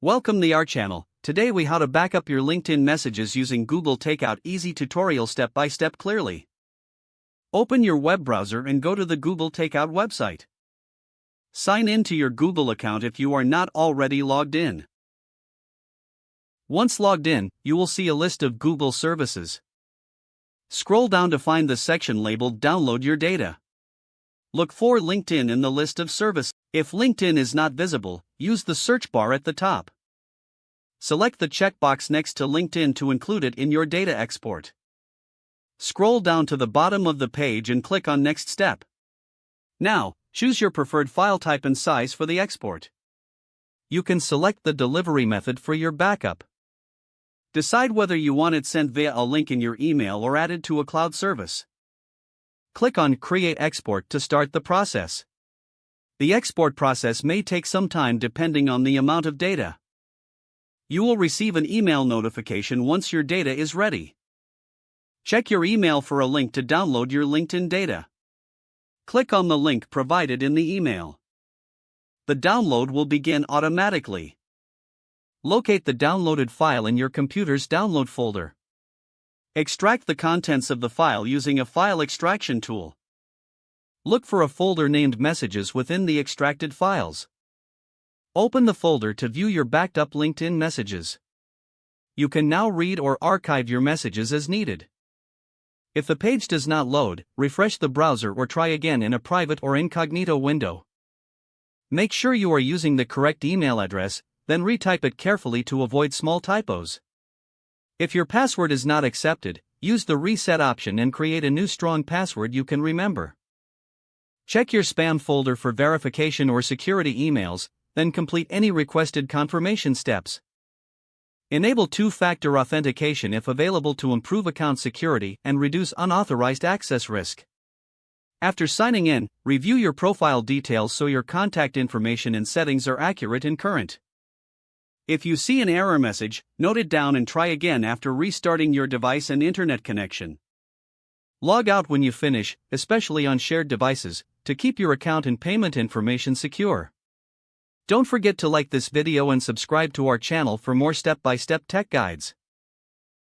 Welcome to our channel. Today we how to back up your LinkedIn messages using Google Takeout. Easy tutorial step by step clearly. Open your web browser and go to the Google Takeout website. Sign in to your Google account if you are not already logged in. Once logged in, you will see a list of Google services. Scroll down to find the section labeled Download Your Data. Look for LinkedIn in the list of services. If LinkedIn is not visible, use the search bar at the top. Select the checkbox next to LinkedIn to include it in your data export. Scroll down to the bottom of the page and click on Next Step. Now, choose your preferred file type and size for the export. You can select the delivery method for your backup. Decide whether you want it sent via a link in your email or added to a cloud service. Click on Create Export to start the process. The export process may take some time depending on the amount of data. You will receive an email notification once your data is ready. Check your email for a link to download your LinkedIn data. Click on the link provided in the email. The download will begin automatically. Locate the downloaded file in your computer's download folder. Extract the contents of the file using a file extraction tool. Look for a folder named Messages within the extracted files. Open the folder to view your backed up LinkedIn messages. You can now read or archive your messages as needed. If the page does not load, refresh the browser or try again in a private or incognito window. Make sure you are using the correct email address, then retype it carefully to avoid small typos. If your password is not accepted, use the reset option and create a new strong password you can remember. Check your spam folder for verification or security emails, then complete any requested confirmation steps. Enable two-factor authentication if available to improve account security and reduce unauthorized access risk. After signing in, review your profile details so your contact information and settings are accurate and current. If you see an error message, note it down and try again after restarting your device and internet connection. Log out when you finish, especially on shared devices, to keep your account and payment information secure. Don't forget to like this video and subscribe to our channel for more step-by-step tech guides.